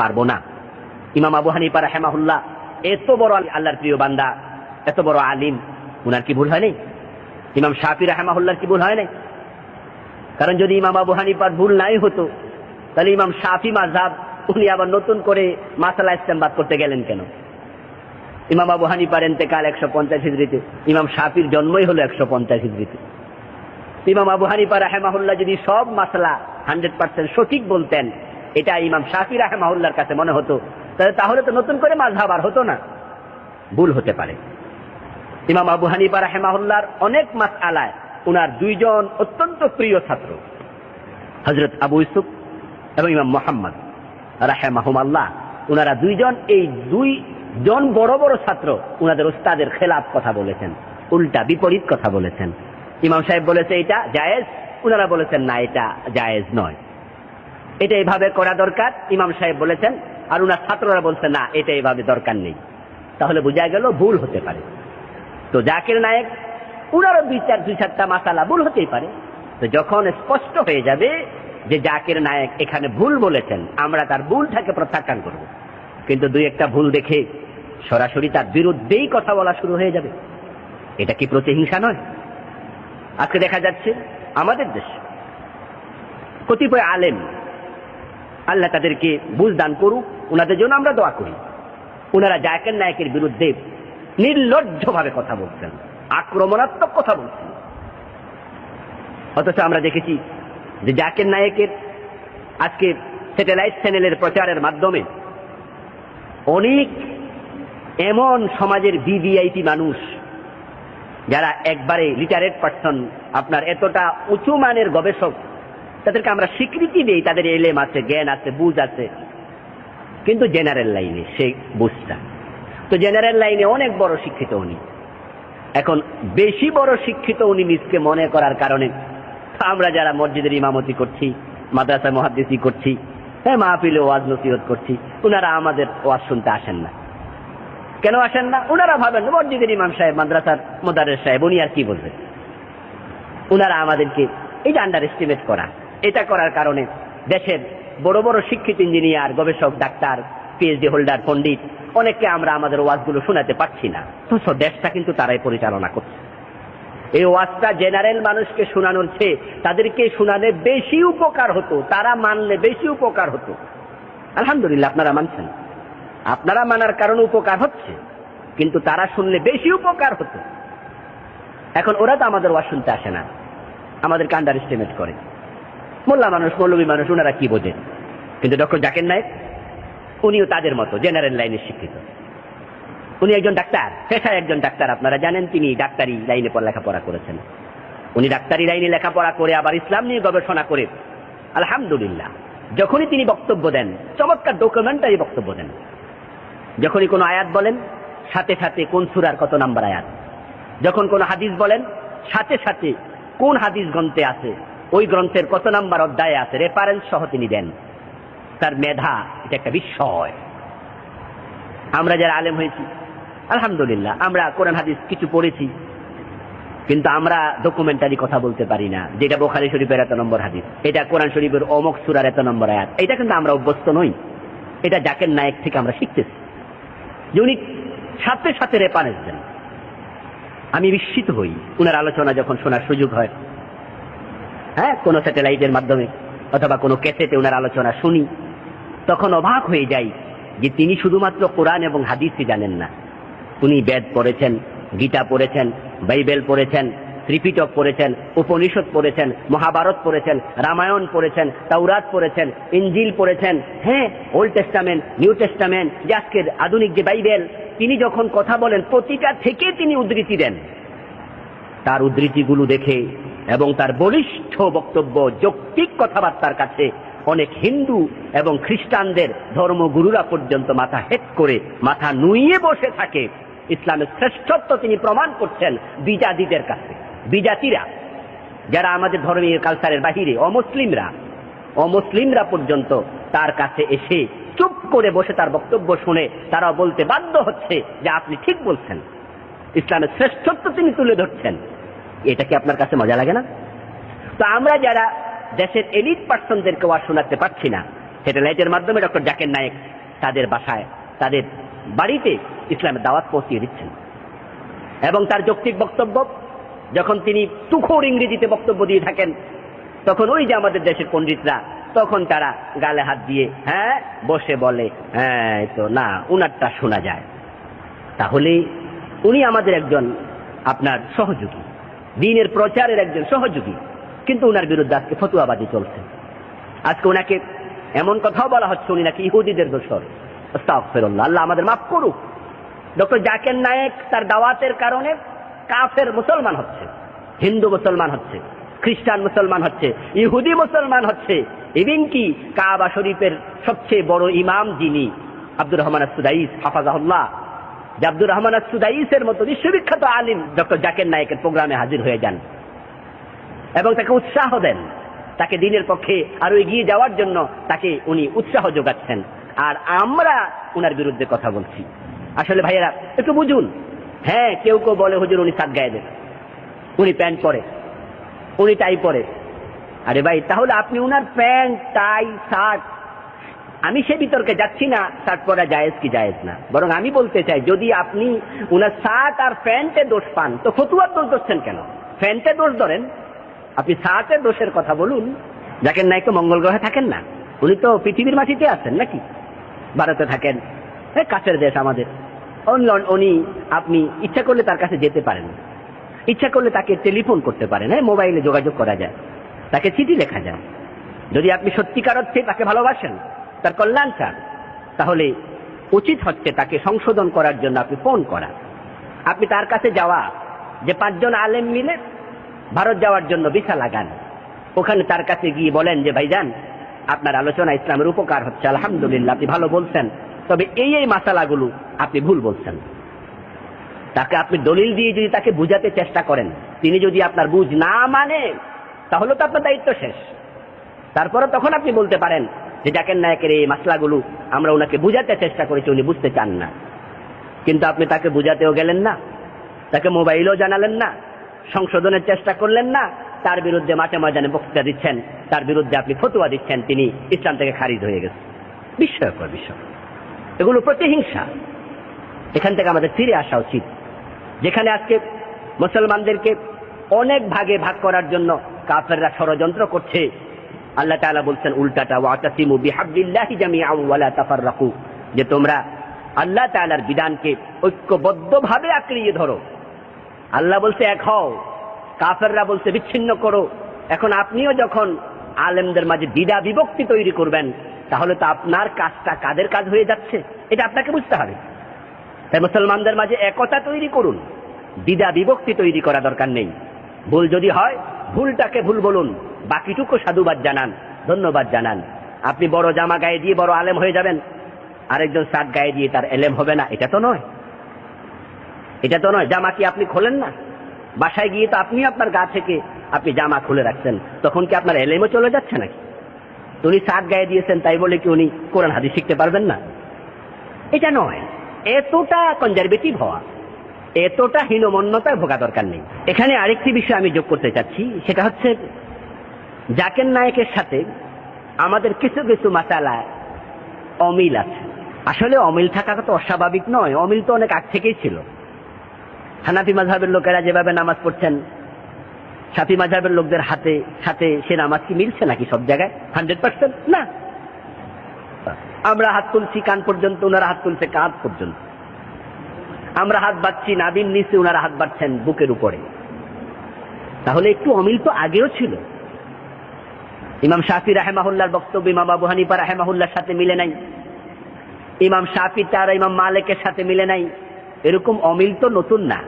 পারবো না। ইমাম আবু হানিফা রাহিমাহুল্লাহ এত বড় আল্লাহর প্রিয় বান্দা, এত বড় আলিম, উনার কি ভুল হয় নাই? ইমাম শাফি রাহিমাহুল্লাহর কি ভুল হয় নাই? কারণ যদি ইমাম আবু হানিফার ভুল নাই হতো তাহলে ইমাম শাফি মাযহাব উনি আবার নতুন করে মাসালা ইস্তেমবাদ করতে গেলেন কেন? ইমাম আবু হানিফার ইন্তেকাল 150 হিজরিতে, ইমাম শাফির জন্মই হলো 150 হিজরিতে। ইমাম আবু হানিফা রাহিমাহুল্লাহ যদি সব মাসালা 100% সঠিক বলতেন, এটা ইমাম শাফি রাহিমাহুল্লাহর কাছে মনে হতো, তাহলে তো নতুন করে মাযহাব আর হতো না। ভুল হতে পারে। ইমাম আবু হানিফা রাহিমাহুল্লাহর অনেক মাসআলায় উনার দুইজন অত্যন্ত প্রিয় ছাত্র, হযরত আবু ইউসুফ এবং ইমাম মুহাম্মদ রাহিমাহুমাল্লাহ, উনারা দুইজন, এই দুইজন বড় বড় ছাত্র উনাদের উস্তাদের খেলাফ কথা বলেছেন, উল্টা বিপরীত কথা বলেছেন। ইমাম সাহেব বলেছে এটা জায়েজ, উনারা বলেছেন না এটা জায়েজ নয়, এটা এইভাবে করা দরকার। ইমাম সাহেব বলেছেন আর উনার ছাত্ররা বলছেন না এটা এইভাবে দরকার নেই। তাহলে বোঝা গেল ভুল হতে পারে। তো জাকির নায়েক উনারও দুই চারটা মাসালা ভুল হতেই পারে। তো যখন স্পষ্ট হয়ে যাবে যে জাকির নায়েক এখানে ভুল বলেছেন, আমরা তার ভুলটাকে প্রত্যাখ্যান করব। কিন্তু দুই একটা ভুল দেখে সরাসরি তার বিরুদ্ধেই কথা বলা শুরু হয়ে যাবে, এটা কি প্রতিহিংসা নয়? আজকে দেখা যাচ্ছে আমাদের দেশে কতিপয় আলেম, আল্লাহ তাদেরকে বুঝ দান করুক, ওনাদের জন্য আমরা দোয়া করি, ওনারা জাকির নায়েকের বিরুদ্ধে নির্লজ্জভাবে কথা বলছেন, আক্রমণাত্মক কথা বলছেন। অথচ আমরা দেখেছি যে জাকির নায়েকের আজকে স্যাটেলাইট চ্যানেলের প্রচারের মাধ্যমে অনেক এমন সমাজের ভিভিআইপি মানুষ যারা একবারে লিটারেট পারসন, আপনার এতটা উঁচু মানের গবেষক, তাদেরকে আমরা স্বীকৃতি দিই, তাদের এলেম আছে, জ্ঞান আছে, বুঝ আছে, কিন্তু জেনারেল লাইনে সেই বুঝটা, তো জেনারেল লাইনে অনেক বড় শিক্ষিত উনি। এখন বেশি বড় শিক্ষিত উনি নিজকে মনে করার কারণে আমরা যারা মসজিদের ইমামতি করছি, মাদ্রাসা মুহাদ্দিসি করছি, হ্যাঁ মাহফিলে ওয়াজ নসিহত করছি, ওনারা আমাদের ওয়াজ শুনতে আসেন না। কেন আসেন না? ওনারা ভাবেন মসজিদের ইমাম সাহেব, মাদ্রাসার মুদাররিস সাহেব, উনি আর কি বলবেন। ওনারা আমাদেরকে এই যে আন্ডার এস্টিমেট করা, এটা করার কারণে দেশের বড় বড় শিক্ষিত ইঞ্জিনিয়ার, গবেষক, ডাক্তার, পিএইচডি হোল্ডার, পণ্ডিত, অনেককে আমরা আমাদের ওয়াজগুলো শোনাতে পারছি না। তো দেশটা কিন্তু তারাই পরিচালনা করছে। এই ওয়াজটা জেনারেল মানুষকে শোনানোর চেয়ে তাদেরকে শোনালে বেশি উপকার হতো, তারা মানলে বেশি উপকার হতো। আলহামদুলিল্লাহ আপনারা মানছেন, আপনারা মানার কারণে উপকার হচ্ছে, কিন্তু তারা শুনলে বেশি উপকার হতো। এখন ওরা তো আমাদের ওয়াজ শুনতে আসে না, আমাদেরকে আন্ডার এস্টিমেট করে। মোল্লা মানুষ, মৌলবী মানুষ, ওনারা কি বোঝেন? কিন্তু ডক্টর জাকির নায়েক উনিও তাদের মতো জেনারেল লাইনে শিক্ষিত। উনি একজন ডাক্তার, পেশায় একজন ডাক্তার, আপনারা জানেন তিনি ডাক্তারি লাইনে লেখাপড়া করেছেন। উনি ডাক্তারি লাইনে লেখাপড়া করে আবার ইসলাম নিয়ে গবেষণা করে আলহামদুলিল্লাহ যখনই তিনি বক্তব্য দেন, চমৎকার ডকুমেন্টারি বক্তব্য দেন। যখনই কোনো আয়াত বলেন, সাথে সাথে কোন সূরার কত নাম্বার আয়াত, যখন কোন হাদিস বলেন, সাথে সাথে কোন হাদিস গ্রন্থে আছে, ওই গ্রন্থের কত নাম্বার অধ্যায়ে আছে, রেফারেন্স সহ তিনি দেন। তার মেধা, এটা একটা বিস্ময়। আমরা যারা আলেম হয়েছি আলহামদুলিল্লাহ, আমরা কোরআন হাদিস কিছু পড়েছি, কিন্তু আমরা ডকুমেন্টারি কথা বলতে পারি না, যেটা বুখারী শরীফের এত নম্বর হাদিস, এটা কোরআন শরীফের অমুক সূরার এত নম্বর আয়াত, এটা কিন্তু আমরা অভ্যস্ত নই। এটা জাকির নায়েক থেকে আমরা শিখতেছি, যে উনি সাথে সাথে রেফারেন্স দেন। আমি বিস্মিত হই উনার আলোচনা যখন শোনার সুযোগ হয়, হ্যাঁ, কোনো স্যাটেলাইটের মাধ্যমে অথবা কোনো ক্যাসেটে ওনার আলোচনা শুনি, তখন অবাক হয়ে যাই যে তিনি শুধুমাত্র কোরআন এবং হাদিসই জানেন না, উনি বেদ পড়েছেন, গীতা পড়েছেন, বাইবেল পড়েছেন, ত্রিপিটক পড়েছেন, উপনিষদ পড়েছেন, মহাভারত পড়েছেন, রামায়ণ পড়েছেন, তাওরাত পড়েছেন, ইনজিল পড়েছেন, হ্যাঁ, ওল্ড টেস্টামেন্ট, নিউ টেস্টামেন্ট, যে আজকের আধুনিক যে বাইবেল, তিনি যখন কথা বলেন প্রতিটা থেকে তিনি উদ্ধৃতি দেন। তার উদ্ধৃতিগুলো দেখে এবং তার বলিষ্ঠ বক্তব্য, যৌক্তিক কথাবার্তার কাছে অনেক হিন্দু এবং খ্রিস্টানদের ধর্মগুরুরা পর্যন্ত মাথা হেট করে, মাথা নুইয়ে বসে থাকে। ইসলামের শ্রেষ্ঠত্ব তিনি প্রমাণ করছেন বিজাতিদের কাছে। বিজাতিরা যারা আমাদের ধর্মীয় কালচারের বাহিরে, অমুসলিমরা পর্যন্ত তার কাছে এসে চুপ করে বসে তার বক্তব্য শুনে তারা বলতে বাধ্য হচ্ছে যে আপনি ঠিক বলছেন, ইসলামের শ্রেষ্ঠত্ব তিনি তুলে ধরছেন। এটা কি আপনার কাছে মজা লাগে না? তো আমরা যারা দেশের এলিট পার্সনদেরকে ওয়াজ শোনাতে পারছি না, স্যাটেলাইটের মাধ্যমে ডক্টর জাকির নায়েক তাদের বাসায়, তাদের বাড়িতে ইসলামের দাওয়াত পৌঁছিয়ে দিচ্ছেন। এবং তার যৌক্তিক বক্তব্য, যখন তিনি তুখোড় ইংরেজিতে বক্তব্য দিয়ে থাকেন, তখন ওই যে আমাদের দেশের পণ্ডিতরা, তখন তারা গালে হাত দিয়ে হ্যাঁ বসে বলে, হ্যাঁ তো না, উনারটা শোনা যায়। তাহলে উনি আমাদের একজন আপনার সহযোগী, দ্বীনের প্রচারের একজন সহযোগী, কিন্তু উনার বিরুদ্ধে আজকে ফতুয়াবাজি চলছে। আজকে উনাকে এমন কথাও বলা হচ্ছে উনি নাকি ইহুদিদের দোসর। আস্তাগফিরুল্লাহ, আল্লাহ আমাদের মাফ করুক। ডক্টর জাকির নায়েক তার দাওয়াতের কারণে কাফের মুসলমান হচ্ছে, হিন্দু মুসলমান হচ্ছে, খ্রিস্টান মুসলমান হচ্ছে, ইহুদি মুসলমান হচ্ছে। ইভেন কি কাবা শরীফের সবচেয়ে বড় ইমাম যিনি আব্দুর রহমান আস-সুদাইস হাফাজাহুল্লাহ, যে আব্দুর রহমান আস-সুদাইসের মতো বিশ্ববিখ্যাত আলিম ডক্টর জাকির নায়েকের প্রোগ্রামে হাজির হয়ে যান এবং তাকে উৎসাহ দেন, তাকে দ্বীনের পক্ষে আরো এগিয়ে যাওয়ার জন্য তাকে উনি উৎসাহ যোগাচ্ছেন। আর আমরা উনার বিরুদ্ধে কথা বলছি। আসলে ভাইয়েরা একটু বুঝুন। হ্যাঁ, কেউ কেউ বলে হুজুর উনি শার্ট গায়ে দেন, উনি প্যান্ট পরে, উনি টাই পরে। আরে ভাই, তাহলে আপনি উনার প্যান্ট, টাই, শার্ট, আমি সে বিতর্কে যাচ্ছি না শার্ট পরা জায়েজ কি জায়েজ না, বরং আমি বলতে চাই যদি আপনি উনার শার্ট আর প্যান্টে দোষ পান তো ফতুয়ার দোষ ধরছেন কেন? প্যান্টে দোষ ধরেন, আপনি শার্টের দোষের কথা বলুন। জাকির নায়েক তো মঙ্গল গ্রহে থাকেন না, উনি তো পৃথিবীর মাটিতে আছেন নাকি, ভারতে থাকেন, কাছের দেশ আমাদের। উনি আপনি ইচ্ছা করলে তার কাছে যেতে পারেন, ইচ্ছা করলে তাকে টেলিফোন করতে পারেন, মোবাইলে যোগাযোগ করা যায়, তাকে চিঠি লেখা যায়। যদি আপনি সত্যিকার অর্থে তাকে ভালোবাসেন, তার কল্যাণ চান, তাহলে উচিত হচ্ছে তাকে সংশোধন করার জন্য আপনি ফোন করা। আপনি তার কাছে যাওয়া, যে 5 জন আলেম মিলে ভারত যাওয়ার জন্য ভিসা লাগান, ওখানে তার কাছে গিয়ে বলেন যে ভাইজান আপনার আলোচনা ইসলামের উপকার হচ্ছে, আলহামদুলিল্লাহ আপনি ভালো বলছেন, তবে এই এই মাসালাগুলো আপনি ভুল বলছেন। তাকে আপনি দলিল দিয়ে যদি তাকে বুঝাতে চেষ্টা করেন, তিনি যদি আপনার বুঝ না মানে, তাহলে তো আপনার দায়িত্ব শেষ। তারপরে তখন আপনি বলতে পারেন যে জাকির নায়েকের এই মাসলাগুলো আমরা ওনাকে বুঝাতে চেষ্টা করেছি, উনি বুঝতে চান না। কিন্তু আপনি তাকে বুঝাতেও গেলেন না, তাকে মোবাইলও জানালেন না, সংশোধনের চেষ্টা করলেন না, তার বিরুদ্ধে মাঠে ময়দানে বক্তৃতা দিচ্ছেন, তার বিরুদ্ধে আপনি ফতোয়া দিচ্ছেন, তিনি ইসলাম থেকে খারিজ হয়ে গেছে। বিস্ময়কর বিষয়, এগুলো প্রতিহিংসা। এখান থেকে আমাদের ফিরে আসা উচিত। যেখানে আজকে মুসলমানদেরকে অনেক ভাগে ভাগ করার জন্য কাফেররা ষড়যন্ত্র করছে, আল্লাহ তাআলা বলছেন উল্টাটা, ওয়াতাসিমু বিহাবলিল্লাহি জামিআন ওয়া লা তাফাররাকু, যে তোমরা আল্লাহ তাআলার বিধানকে ঐক্যবদ্ধভাবে আঁকড়িয়ে ধরো। আল্লাহ বলছে এক হও, কাফেররা বলছে বিচ্ছিন্ন করো। এখন আপনিও যখন আলেমদের মাঝে দ্বিধা বিভক্তি তৈরি করবেন, তাহলে তো আপনার কাজটা কাদের কাজ হয়ে যাচ্ছে, এটা আপনাকে বুঝতে হবে। তাই মুসলমানদের মাঝে একতা তৈরি করুন, দ্বিধা বিভক্তি তৈরি করা দরকার নেই। ভুল যদি হয় ভুলটাকে ভুল বলুন, বাকিটুকু সাধুবাদ জানান, ধন্যবাদ জানান। আপনি বড় জামা গায়ে দিয়ে বড় আলেম হয়ে যাবেন, আরেকজন শার্ট গায়ে দিয়ে তার এলেম হবে না, এটা তো নয়, এটা তো নয়। জামা কি আপনি খোলেন না? বাসায় গিয়ে তো আপনি আপনার গা থেকে আপনি জামা খুলে রাখছেন, তখন কি আপনার এলেমও চলে যাচ্ছে নাকি? উনি শার্ট গায়ে দিয়েছেন তাই বলে কি উনি কোরআন হাদিস শিখতে পারবেন না? এটা নয়। এতটা কনজারভেটিভ হওয়া, এতটা হীনমন্যতায় ভোগা দরকার নেই। এখানে আরেকটি বিষয় আমি যোগ করতে চাচ্ছি, সেটা হচ্ছে জাকির নায়েকের সাথে আমাদের কিছু কিছু মাসালায় অমিল আছে। আসলে অমিল থাকা তো অস্বাভাবিক নয়, অমিল তো অনেক আগ থেকেই ছিল। হানাফি মাযহাবের লোকেরা যেভাবে নামাজ পড়ছেন, শাফি মাযহাবের লোকদের হাতে সাথে সে নামাজ কি মিলছে নাকি সব জায়গায় 100%? না। আমরা হাত তুলছি কান পর্যন্ত, ওনারা হাত তুলছে কাঁধ পর্যন্ত। আমরা হাত বাড়ছি নাভির নিচে, ওনারা হাত বাড়ছেন বুকের উপরে। তাহলে একটু অমিল তো আগেও ছিল। ইমাম শাফি রাহিমাহুল্লাহর বক্তব্য ইমাম আবু হানিফা রাহিমাহুল্লাহর সাথে মিলে নাই, ইমাম শাফি তার ইমাম মালিকের সাথে মিলে নাই। এরকম অমিল তো নতুন না,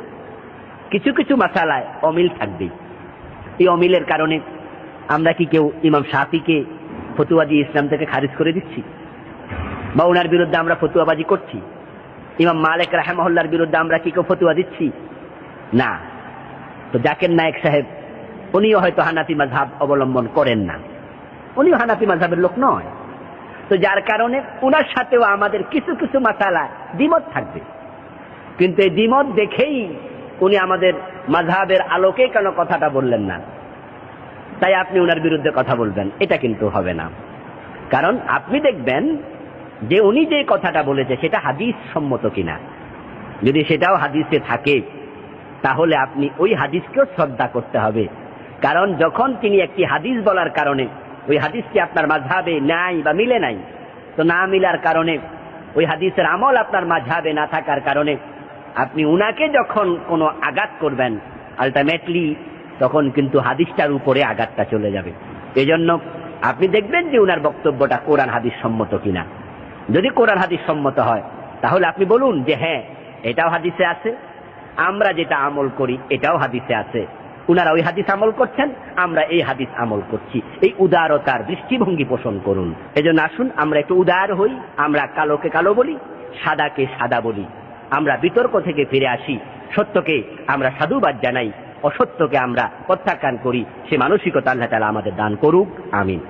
কিছু কিছু মাসালায় অমিল থাকবেই। এই অমিলের কারণে আমরা কি কেউ ইমাম শাফিকে ফতুয়া দিয়ে ইসলাম থেকে খারিজ করে দিচ্ছি, বা ওনার বিরুদ্ধে আমরা ফতুয়াবাজি করছি? ইমাম মালিক রাহিমাহুল্লাহর বিরুদ্ধে আমরা কি কেউ ফতুয়া দিচ্ছি? না। তো জাকির নায়েক সাহেব উনিও হয়তো হানাফি মাযহাব অবলম্বন করেন না, উনিও হানাফি মাযহাবের লোক নয়। তো যার কারণে উনার সাথেও আমাদের কিছু কিছু মাসালা দ্বিমত থাকবে, কিন্তু এই দ্বিমত দেখেই উনি আমাদের মাযহাবের আলোকে কেন কথাটা বললেন না, তাই আপনি উনার বিরুদ্ধে কথা বলবেন, এটা কিন্তু হবে না। কারণ আপনি দেখবেন যে উনি যে কথাটা বলেছে সেটা হাদিস সম্মত কিনা। যদি সেটাও হাদিসে থাকে তাহলে আপনি ওই হাদিসকেও শ্রদ্ধা করতে হবে। কারণ যখন তিনি একটি হাদিস বলার কারণে ওই হাদিসটি আপনার মাযহাবে নাই বা মিলে নাই, তো না মিলার কারণে ওই হাদিসের আমল আপনার মাযহাবে না থাকার কারণে আপনি উনাকে যখন কোনো আঘাত করবেন, আলটিমেটলি তখন কিন্তু হাদিসটার উপরে আঘাতটা চলে যাবে। এজন্য আপনি দেখবেন যে উনার বক্তব্যটা কোরআন হাদিস সম্মত কিনা। যদি কোরআন হাদিস সম্মত হয় তাহলে আপনি বলুন যে হ্যাঁ, এটাও হাদিসে আছে, আমরা যেটা আমল করি এটাও হাদিসে আছে, উনারা ওই হাদিস আমল করছেন, আমরা এই হাদিস আমল করছি। এই উদারতার দৃষ্টিভঙ্গি পোষণ করুন। এজন্য আসুন আমরা একটু উদার হই, আমরা কালোকে কালো বলি, সাদাকে সাদা বলি, আমরা বিতর্ক থেকে ফিরে আসি, সত্যকে আমরা সাধুবাদ জানাই, অসত্যকে আমরা প্রত্যাখ্যান করি। সে মানসিকতা আল্লাহ তাআলা আমাদের দান করুক, আমিন।